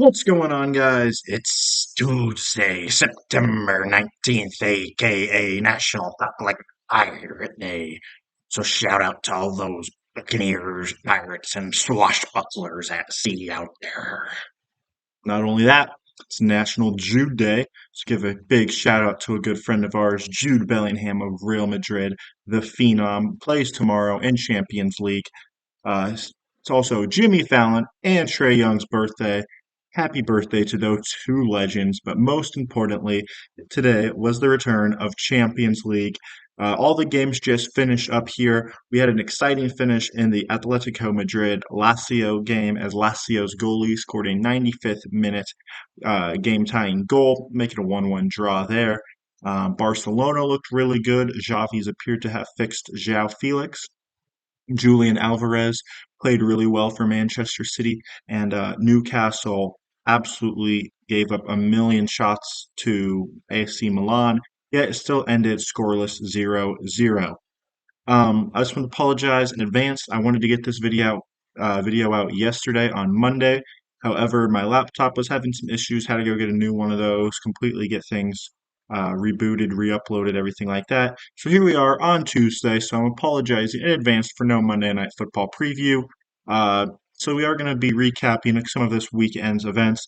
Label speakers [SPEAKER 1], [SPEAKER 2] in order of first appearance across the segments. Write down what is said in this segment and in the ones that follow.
[SPEAKER 1] What's going on, guys? It's Tuesday, September 19th, aka National Duck Like Pirate Day. So, shout out to all those buccaneers, pirates, and swashbucklers at sea out there. Not only that, it's National Jude Day. Let's give a big shout out to a good friend of ours, Jude Bellingham of Real Madrid, the Phenom, plays tomorrow in Champions League. It's also Jimmy Fallon and Trey Young's birthday. Happy birthday to those two legends. But most importantly, today was the return of Champions League. All the games just finished up here. We had an exciting finish in the Atletico Madrid Lazio game as Lazio's goalie scored a 95th minute game tying goal, making a 1-1 draw there. Barcelona looked really good. Xavi's appeared to have fixed João Felix. Julian Alvarez played really well for Manchester City, and Newcastle absolutely gave up a million shots to AC Milan, yet it still ended scoreless 0-0. I just want to apologize in advance. I wanted to get this video out yesterday on Monday. However, my laptop was having some issues. Had to go get a new one of those, completely get things rebooted, re-uploaded, everything like that. So here we are on Tuesday. So I'm apologizing in advance for no Monday Night Football preview. So we are going to be recapping some of this weekend's events.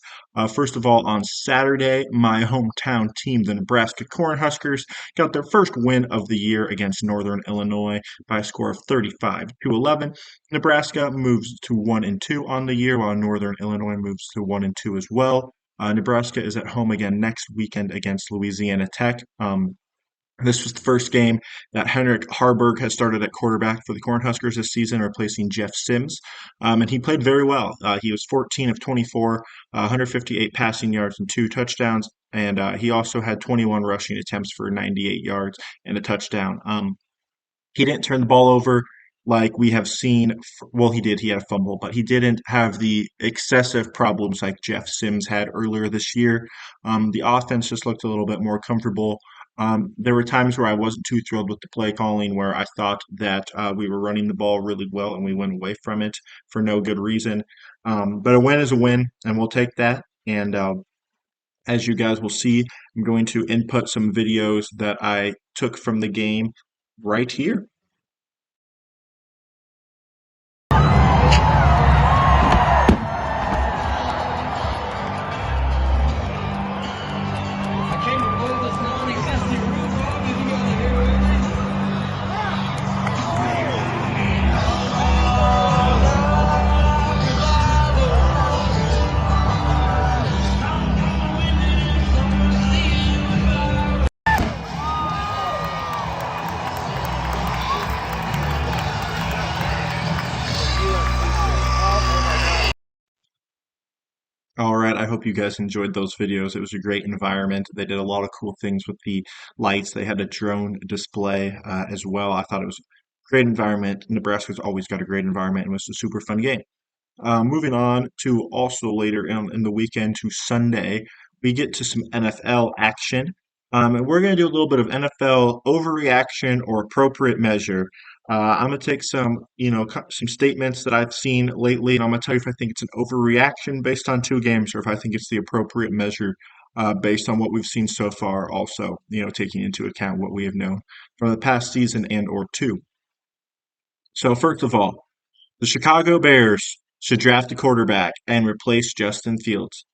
[SPEAKER 1] First of all, on Saturday, my hometown team, the Nebraska Cornhuskers, got their first win of the year against Northern Illinois by a score of 35-11. Nebraska moves to 1-2 on the year, while Northern Illinois moves to 1-2 as well. Nebraska is at home again next weekend against Louisiana Tech. This was the first game that Henrik Harburg has started at quarterback for the Cornhuskers this season, replacing Jeff Sims. And he played very well. He was 14 of 24, 158 passing yards and 2 touchdowns. And he also had 21 rushing attempts for 98 yards and a touchdown. He didn't turn the ball over like we have seen. Well, he did. He had a fumble, but he didn't have the excessive problems like Jeff Sims had earlier this year. The offense just looked a little bit more comfortable. There were times where I wasn't too thrilled with the play calling, where I thought that we were running the ball really well and we went away from it for no good reason. But a win is a win, and we'll take that. And as you guys will see, I'm going to input some videos that I took from the game right here. All right, I hope you guys enjoyed those videos. It was a great environment. They did a lot of cool things with the lights. They had a drone display as well. I thought it was a great environment. Nebraska's always got a great environment and it was a super fun game. Moving on to also later in the weekend to Sunday, we get to some NFL action. And we're going to do a little bit of NFL overreaction or appropriate measure. I'm going to take some, some statements that I've seen lately, and I'm going to tell you if I think it's an overreaction based on 2 games or if I think it's the appropriate measure based on what we've seen so far. Also, taking into account what we have known from the past season and or two. So first of all, the Chicago Bears should draft a quarterback and replace Justin Fields.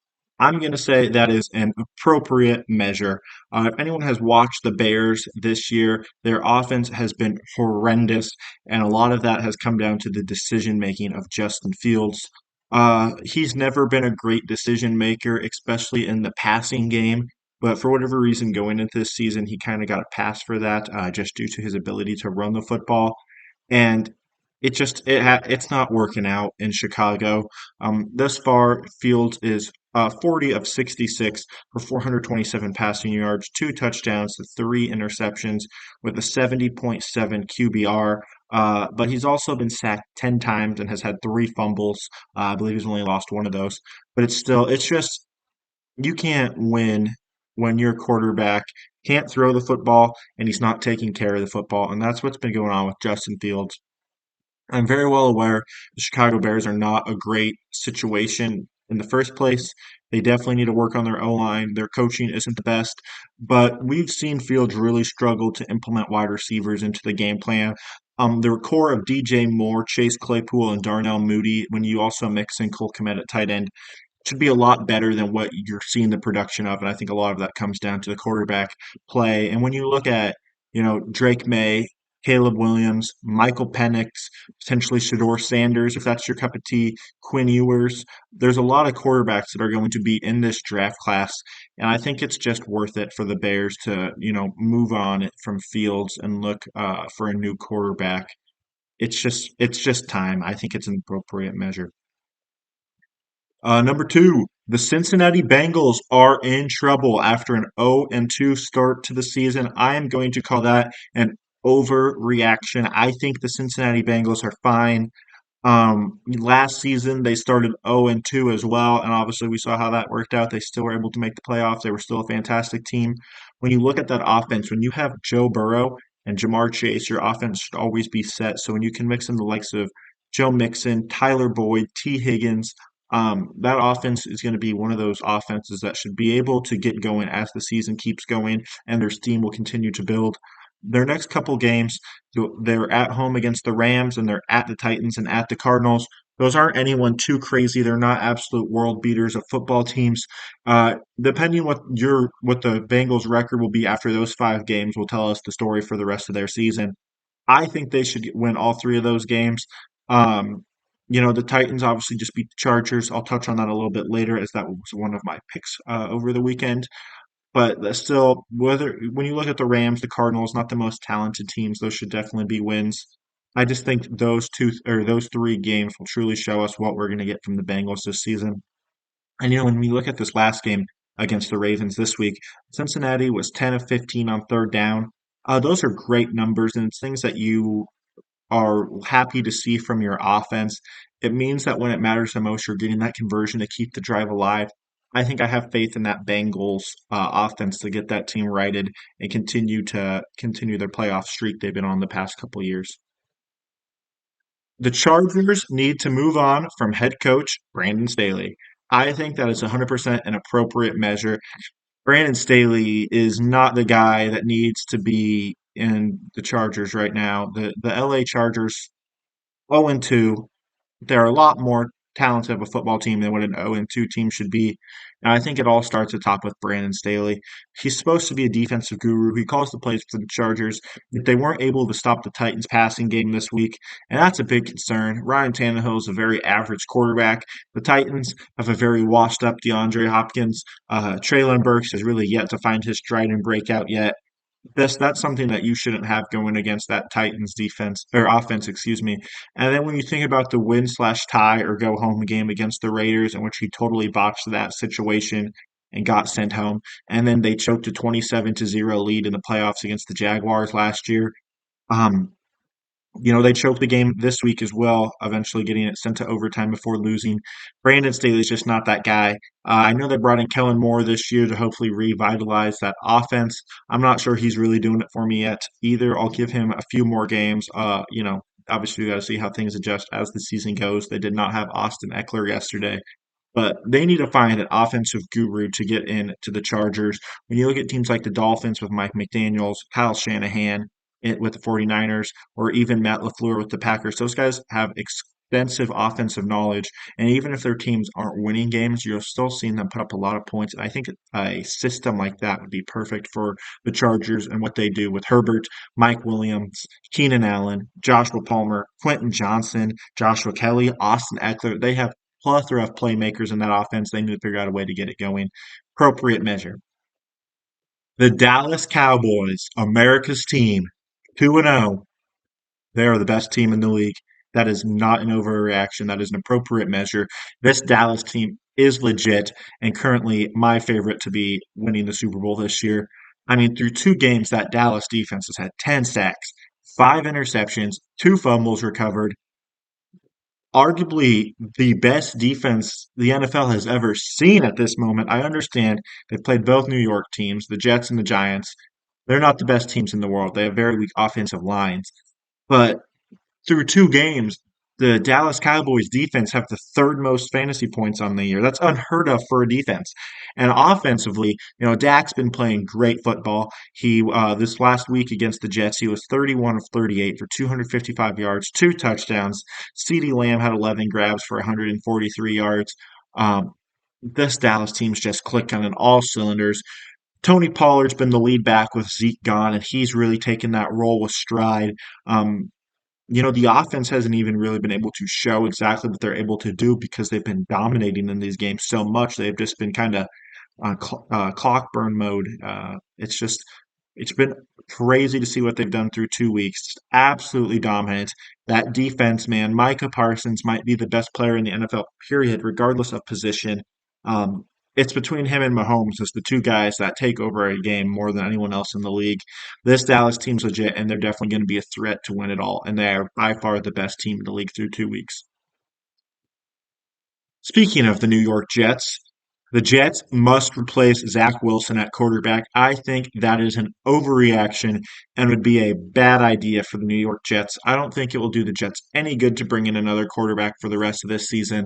[SPEAKER 1] I'm going to say that is an appropriate measure. If anyone has watched the Bears this year, their offense has been horrendous, and a lot of that has come down to the decision making of Justin Fields. He's never been a great decision maker, especially in the passing game. But for whatever reason, going into this season, he kind of got a pass for that, just due to his ability to run the football. And it's not working out in Chicago. Thus far, Fields is 40 of 66 for 427 passing yards, 2 touchdowns, 3 interceptions with a 70.7 QBR. But he's also been sacked 10 times and has had 3 fumbles. I believe he's only lost one of those. But it's just, you can't win when your quarterback can't throw the football and he's not taking care of the football. And that's what's been going on with Justin Fields. I'm very well aware the Chicago Bears are not a great situation
[SPEAKER 2] in the first place. They definitely need to work on their O line. Their coaching isn't the best, but we've seen Fields really struggle to implement wide receivers into the game plan. The core of DJ Moore, Chase Claypool, and Darnell Mooney, when you also mix in Cole Kmet at tight end, should be a lot better than what you're seeing the production of. And I think a lot of that comes down to the quarterback play. And when you look at, Drake May, Caleb Williams, Michael Penix, potentially Shador Sanders, if that's your cup of tea, Quinn Ewers, there's a lot of quarterbacks that are going to be in this draft class. And I think it's just worth it for the Bears to, move on from Fields and look for a new quarterback. It's just time. I think it's an appropriate measure. Number two, the Cincinnati Bengals are in trouble after an 0-2 start to the season. I am going to call that an overreaction. I think the Cincinnati Bengals are fine. Last season they started 0-2 as well, and obviously we saw how that worked out. They still were able to make the playoffs. They were still a fantastic team. When you look at that offense, when you have Joe Burrow and Jamar Chase, your offense should always be set. So when you can mix in the likes of Joe Mixon, Tyler Boyd, T. Higgins, that offense is going to be one of those offenses that should be able to get going as the season keeps going, and their steam will continue to build. Their next couple games, they're at home against the Rams and they're at the Titans and at the Cardinals. Those aren't anyone too crazy. They're not absolute world beaters of football teams. Depending what the Bengals record will be after those 5 games will tell us the story for the rest of their season. I think they should win all 3 of those games. Um, the Titans obviously just beat the Chargers. I'll touch on that a little bit later, as that was one of my picks over the weekend. But still, whether when you look at the Rams, the Cardinals, not the most talented teams, those should definitely be wins. I just think those 3 games will truly show us what we're going to get from the Bengals this season. And when we look at this last game against the Ravens this week, Cincinnati was 10 of 15 on third down. Those are great numbers, and it's things that you are happy to see from your offense. It means that when it matters the most, you're getting that conversion to keep the drive alive. I think I have faith in that Bengals offense to get that team righted and continue their playoff streak they've been on the past couple years. The Chargers need to move on from head coach Brandon Staley. I think that is 100% an appropriate measure. Brandon Staley is not the guy that needs to be in the Chargers right now. The LA Chargers 0-2. They're a lot more talented of a football team than what an 0-2 team should be. And I think it all starts at top with Brandon Staley. He's supposed to be a defensive guru. He calls the plays for the Chargers. If they weren't able to stop the Titans passing game this week, and that's a big concern. Ryan Tannehill is a very average quarterback. The Titans have a very washed up DeAndre Hopkins. Traylon Burks has really yet to find his stride and breakout yet. That's something that you shouldn't have going against that Titans defense or offense, excuse me. And then when you think about the win slash tie or go home game against the Raiders, in which he totally botched that situation and got sent home, and then they choked a 27-0 lead in the playoffs against the Jaguars last year. Um, they choked the game this week as well, eventually getting it sent to overtime before losing. Brandon Staley's just not that guy. I know they brought in Kellen Moore this year to hopefully revitalize that offense. I'm not sure he's really doing it for me yet either. I'll give him a few more games. Obviously we got to see how things adjust as the season goes. They did not have Austin Eckler yesterday, but they need to find an offensive guru to get into the Chargers. When you look at teams like the Dolphins with Mike McDaniels, Kyle Shanahan with the 49ers, or even Matt LaFleur with the Packers, those guys have extensive offensive knowledge. And even if their teams aren't winning games, you're still seeing them put up a lot of points. And I think a system like that would be perfect for the Chargers and what they do with Herbert, Mike Williams, Keenan Allen, Joshua Palmer, Quentin Johnson, Joshua Kelly, Austin Eckler. They have plethora of playmakers in that offense. They need to figure out a way to get it going. Appropriate measure. The Dallas Cowboys, America's team, 2-0. They are the best team in the league. That is not an overreaction. That is an appropriate measure. This Dallas team is legit and currently my favorite to be winning the Super Bowl this year. I mean, through 2 games, that Dallas defense has had 10 sacks, 5 interceptions, 2 fumbles recovered, arguably the best defense the NFL has ever seen at this moment. I understand they've played both New York teams, the Jets and the Giants. They're not the best teams in the world. They have very weak offensive lines. But through 2 games, the Dallas Cowboys defense have the third most fantasy points on the year. That's unheard of for a defense. And offensively, Dak's been playing great football. He this last week against the Jets, he was 31 of 38 for 255 yards, two touchdowns. CeeDee Lamb had 11 grabs for 143 yards. Um, this Dallas team's just clicking on all cylinders. Tony Pollard's been the lead back with Zeke gone, and he's really taken that role with stride. Um, the offense hasn't even really been able to show exactly what they're able to do because they've been dominating in these games so much. They've just been kind of clock burn mode. It's been crazy to see what they've done through 2 weeks. Just absolutely dominant. That defense, man, Micah Parsons might be the best player in the NFL, period, regardless of position. Um, it's between him and Mahomes as the two guys that take over a game more than anyone else in the league. This Dallas team's legit, and they're definitely going to be a threat to win it all. And they are by far the best team in the league through 2 weeks. Speaking of the New York Jets, the Jets must replace Zach Wilson at quarterback. I think that is an overreaction and would be a bad idea for the New York Jets. I don't think it will do the Jets any good to bring in another quarterback for the rest of this season.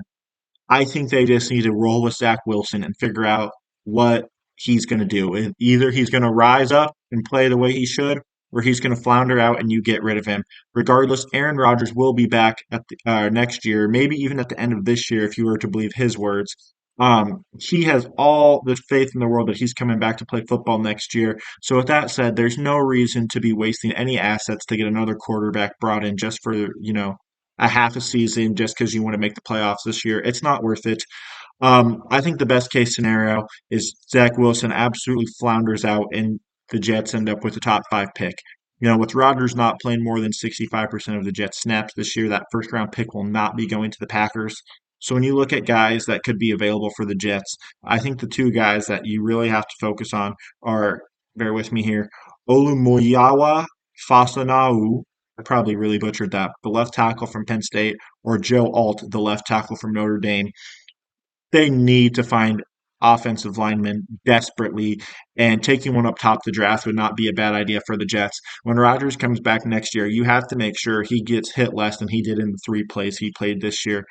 [SPEAKER 2] I think they just need to roll with Zach Wilson and figure out what he's going to do. And either he's going to rise up and play the way he should, or he's going to flounder out and you get rid of him. Regardless, Aaron Rodgers will be back at next year, maybe even at the end of this year, if you were to believe his words. He has all the faith in the world that he's coming back to play football next year. So, with that said, there's no reason to be wasting any assets to get another quarterback brought in just for, a half a season just because you want to make the playoffs this year. It's not worth it. I think the best case scenario is Zach Wilson absolutely flounders out and the Jets end up with a top five pick. With Rodgers not playing more than 65% of the Jets snaps this year, that first round pick will not be going to the Packers. So when you look at guys that could be available for the Jets, I think the two guys that you really have to focus on are, bear with me here, Olumoyawa Fasanau, I probably really butchered that, the left tackle from Penn State, or Joe Alt, the left tackle from Notre Dame. They need to find offensive linemen desperately, and taking one up top the draft would not be a bad idea for the Jets. When Rodgers comes back next year, you have to make sure he gets hit less than he did in the three plays he played this year.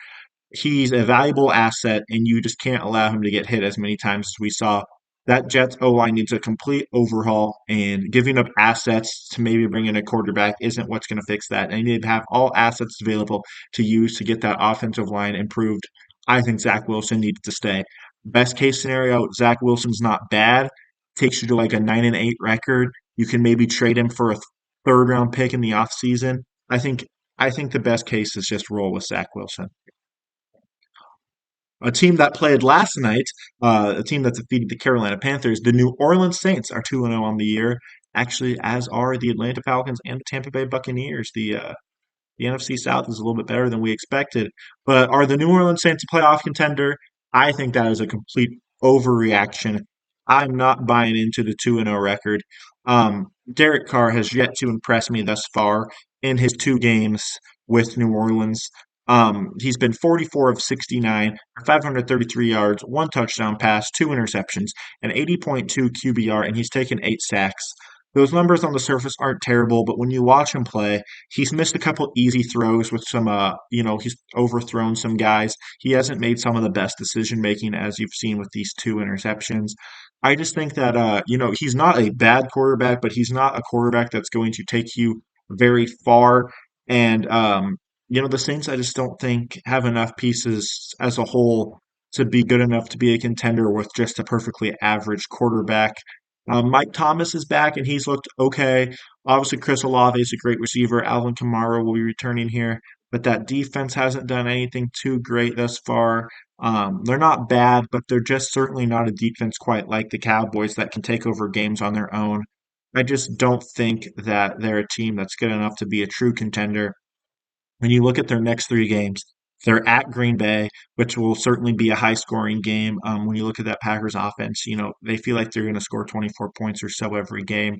[SPEAKER 2] He's a valuable asset, and you just can't allow him to get hit as many times as we saw. That Jets O line needs a complete overhaul, and giving up assets to maybe bring in a quarterback isn't what's going to fix that. They need to have all assets available to use to get that offensive line improved. I think Zach Wilson needs to stay. Best case scenario, Zach Wilson's not bad. Takes you to like a 9-8 record. You can maybe trade him for a third round pick in the offseason. I think the best case is just roll with Zach Wilson. A team that played last night, a team that defeated the Carolina Panthers, the New Orleans Saints are 2-0 on the year, actually, as are the Atlanta Falcons and the Tampa Bay Buccaneers. The NFC South is a little bit better than we expected. But are the New Orleans Saints a playoff contender? I think that is a complete overreaction. I'm not buying into the 2-0 record. Derek Carr has yet to impress me thus far in his two games with New Orleans. He's been 44 of 69 for 533 yards, one touchdown pass, two interceptions, an 80.2 QBR, and he's taken 8 sacks. Those numbers on the surface aren't terrible, but when you watch him play, he's missed a couple easy throws with some, he's overthrown some guys. He hasn't made some of the best decision making as you've seen with these two interceptions. I just think that, he's not a bad quarterback, but he's not a quarterback that's going to take you very far. And, the Saints, I just don't think have enough pieces as a whole to be good enough to be a contender with just a perfectly average quarterback. Mike Thomas is back and he's looked okay. Obviously, Chris Olave is a great receiver. Alvin Kamara will be returning here, but that defense hasn't done anything too great thus far. They're not bad, but they're just certainly not a defense quite like the Cowboys that can take over games on their own. I just don't think that they're a team that's good enough to be a true contender. When you look at their next three games, they're at Green Bay, which will certainly be a high scoring game. When you look at that Packers offense, they feel like they're going to score 24 points or so every game.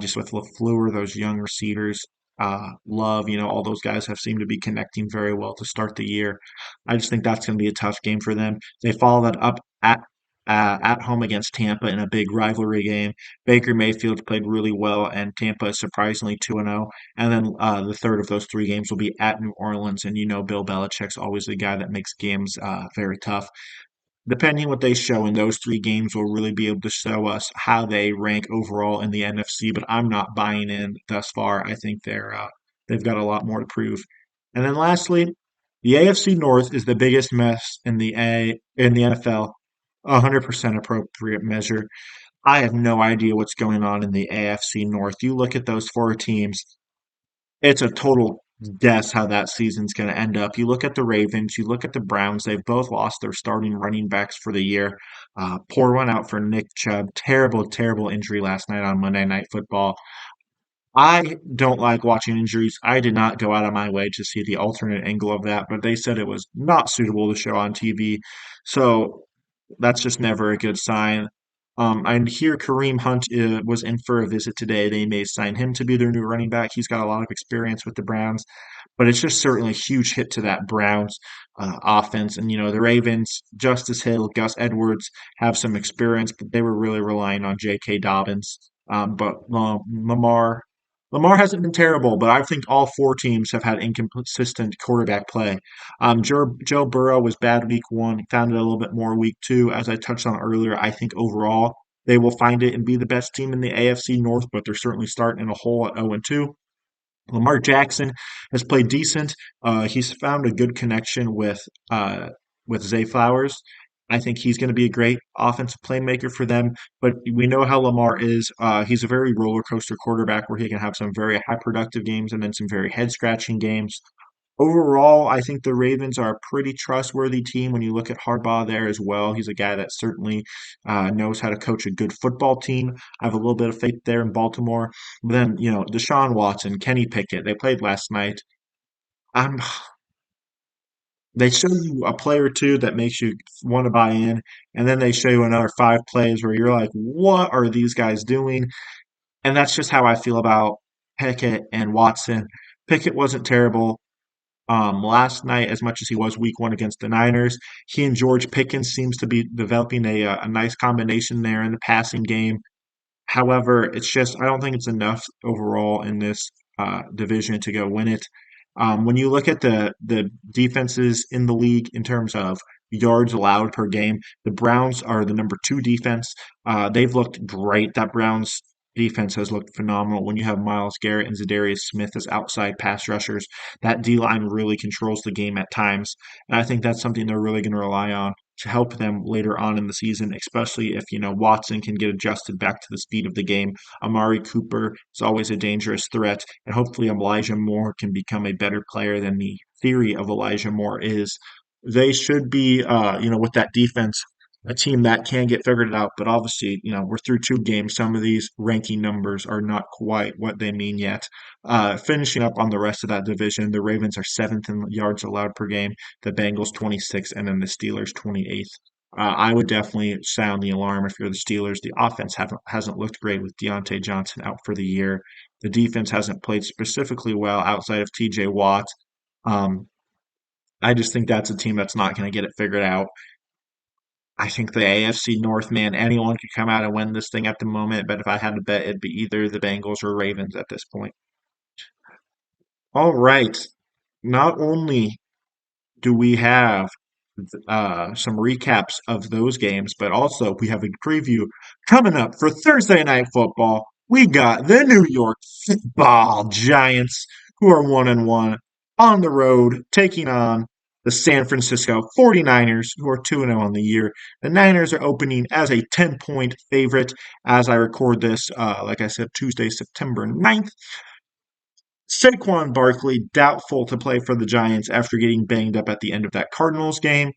[SPEAKER 2] Just with LaFleur, those young receivers, Love, all those guys have seemed to be connecting very well to start the year. I just think that's going to be a tough game for them. They follow that up at at home against Tampa in a big rivalry game. Baker Mayfield played really well, and Tampa is surprisingly 2-0. And then the third of those three games will be at New Orleans, and you know Bill Belichick's always the guy that makes games very tough. Depending what they show in those three games will really be able to show us how they rank overall in the NFC. But I'm not buying in thus far. I think they've got a lot more to prove. And then lastly, the AFC North is the biggest mess in the NFL. 100% appropriate measure. I have no idea what's going on in the AFC North. You look at those four teams, it's a total guess how that season's going to end up. You look at the Ravens, you look at the Browns, they've both lost their starting running backs for the year. Pour one out for Nick Chubb. Terrible, terrible injury last night on Monday Night Football. I don't like watching injuries. I did not go out of my way to see the alternate angle of that, but they said it was not suitable to show on TV. So that's just never a good sign. I hear Kareem Hunt was in for a visit today. They may sign him to be their new running back. He's got a lot of experience with the Browns, but it's just certainly a huge hit to that Browns offense. And, you know, the Ravens, Justice Hill, Gus Edwards have some experience, but they were really relying on J.K. Dobbins. But Lamar hasn't been terrible, but I think all four teams have had inconsistent quarterback play. Joe Burrow was bad week one, found it a little bit more week two. As I touched on earlier, I think overall they will find it and be the best team in the AFC North, but they're certainly starting in a hole at 0-2. Lamar Jackson has played decent. He's found a good connection with Zay Flowers. I think he's going to be a great offensive playmaker for them. But we know how Lamar is. He's a very roller coaster quarterback where he can have some very high productive games and then some very head scratching games. Overall, I think the Ravens are a pretty trustworthy team when you look at Harbaugh there as well. He's a guy that certainly knows how to coach a good football team. I have a little bit of faith there in Baltimore. But then, you know, Deshaun Watson, Kenny Pickett, they played last night. Um, they show you a play or two that makes you want to buy in, and then they show you another five plays where you're like, what are these guys doing? And that's just how I feel about Pickett and Watson. Pickett wasn't terrible last night as much as he was week one against the Niners. He and George Pickens seems to be developing a nice combination there in the passing game. However, it's just I don't think it's enough overall in this division to go win it. When you look at the defenses in the league in terms of yards allowed per game, the Browns are the number two defense. They've looked great. That Browns defense has looked phenomenal. When you have Miles Garrett and Zadarius Smith as outside pass rushers, that D line really controls the game at times. And I think that's something they're really going to rely on to help them later on in the season, especially if, you know, Watson can get adjusted back to the speed of the game. Amari Cooper is always a dangerous threat, and hopefully Elijah Moore can become a better player than the theory of Elijah Moore is. They should be, with that defense, a team that can get figured out. But obviously, you know, we're through two games. Some of these ranking numbers are not quite what they mean yet. Finishing up on the rest of that division, the Ravens are seventh in yards allowed per game, the Bengals 26th, and then the Steelers 28th. I would definitely sound the alarm if you're the Steelers. The offense hasn't looked great with Deontay Johnson out for the year. The defense hasn't played specifically well outside of TJ Watt. Um, I just think that's a team that's not going to get it figured out. I think the AFC North, man, anyone could come out and win this thing at the moment, but if I had to bet, it'd be either the Bengals or Ravens at this point. All right. Not only do we have some recaps of those games, but also we have a preview coming up for Thursday Night Football. We got the New York Football Giants, who are 1-1 on the road, taking on the San Francisco 49ers, who are 2-0 on the year. The Niners are opening as a 10-point favorite as I record this, like I said, Tuesday, September 9th. Saquon Barkley doubtful to play for the Giants after getting banged up at the end of that Cardinals game.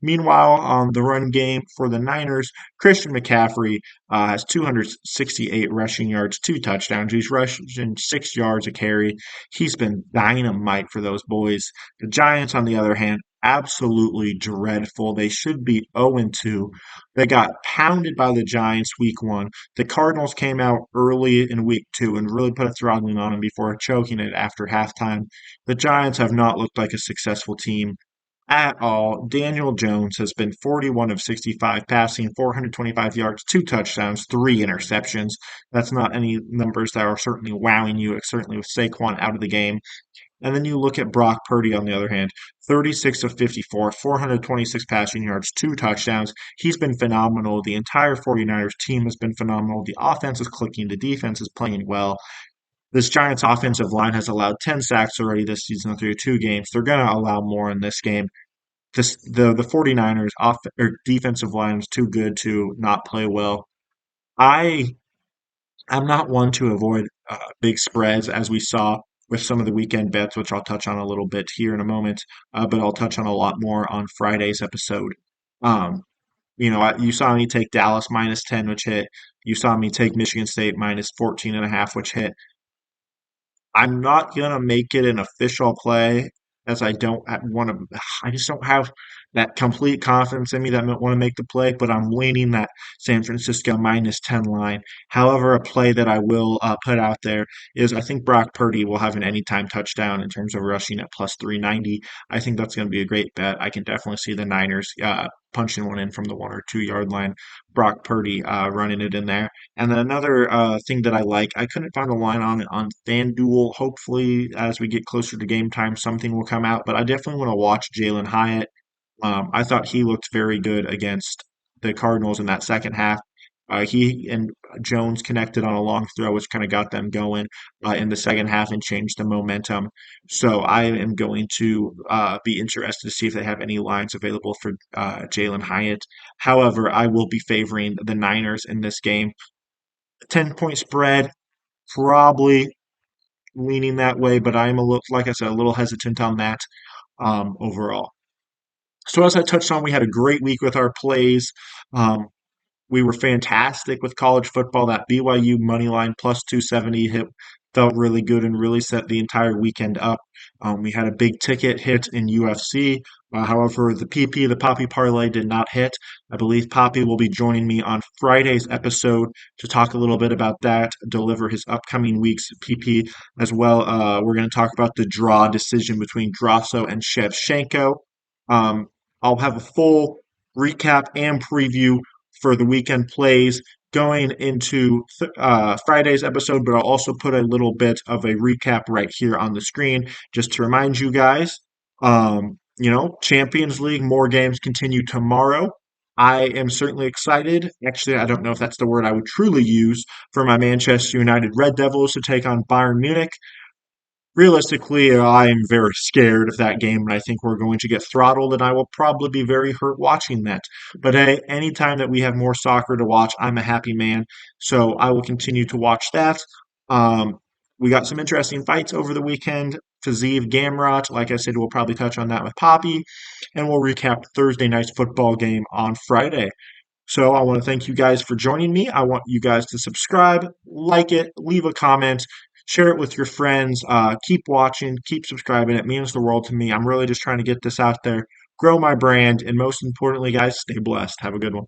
[SPEAKER 2] Meanwhile, on the run game for the Niners, Christian McCaffrey has 268 rushing yards, two touchdowns. He's rushing 6 yards a carry. He's been dynamite for those boys. The Giants, on the other hand, absolutely dreadful. They should be 0-2. They got pounded by the Giants week one. The Cardinals came out early in week two and really put a throttling on them before choking it after halftime. The Giants have not looked like a successful team. at all. Daniel Jones has been 41 of 65 passing, 425 yards, two touchdowns, three interceptions. That's not any numbers that are certainly wowing you, certainly with Saquon out of the game. And then you look at Brock Purdy on the other hand, 36 of 54, 426 passing yards, two touchdowns. He's been phenomenal. The entire 49ers team has been phenomenal. The offense is clicking, the defense is playing well. This Giants offensive line has allowed 10 sacks already this season through two games. They're going to allow more in this game. The 49ers defensive line is too good to not play well. I I'm not one to avoid big spreads, as we saw with some of the weekend bets, which I'll touch on a little bit here in a moment, but I'll touch on a lot more on Friday's episode. Um, you saw me take Dallas minus 10, which hit. You saw me take Michigan State minus 14 and a half, which hit. I'm not gonna make it an official play as I don't want to. I just don't have that complete confidence in me that I want to make the play. But I'm leaning that San Francisco minus 10 line. However, a play that I will put out there is I think Brock Purdy will have an anytime touchdown in terms of rushing at plus 390. I think that's going to be a great bet. I can definitely see the Niners punching one in from the 1 or 2 yard line. Brock Purdy running it in there. And then another thing that I like, I couldn't find a line on it on FanDuel. Hopefully, as we get closer to game time, something will come out. But I definitely want to watch Jalen Hyatt. I thought he looked very good against the Cardinals in that second half. He and Jones connected on a long throw, which kind of got them going in the second half and changed the momentum. So I am going to be interested to see if they have any lines available for Jalen Hyatt. However, I will be favoring the Niners in this game. 10-point spread, probably leaning that way, but I'm a little, like I said, a little hesitant on that overall. So as I touched on, we had a great week with our plays. Um, we were fantastic with college football. That BYU money line plus 270 hit felt really good and really set the entire weekend up. We had a big ticket hit in UFC. However, the PP, the Poppy Parlay, did not hit. I believe Poppy will be joining me on Friday's episode to talk a little bit about that, deliver his upcoming week's PP as well. We're going to talk about the draw decision between Grasso and Shevchenko. Um, I'll have a full recap and preview for the weekend plays going into Friday's episode, but I'll also put a little bit of a recap right here on the screen just to remind you guys. Champions League, more games continue tomorrow. I am certainly excited. Actually, I don't know if that's the word I would truly use for my Manchester United Red Devils to take on Bayern Munich. Realistically, I am very scared of that game, and I think we're going to get throttled, and I will probably be very hurt watching that. But hey, anytime that we have more soccer to watch, I'm a happy man. So I will continue to watch that. Um, we got some interesting fights over the weekend. Fazeev Gamrot, like I said, we'll probably touch on that with Poppy, and we'll recap Thursday night's football game on Friday. So I want to thank you guys for joining me. I want you guys to subscribe, like it, leave a comment, share it with your friends. Keep watching, keep subscribing. It means the world to me. I'm really just trying to get this out there, grow my brand, and most importantly, guys, stay blessed. Have a good one.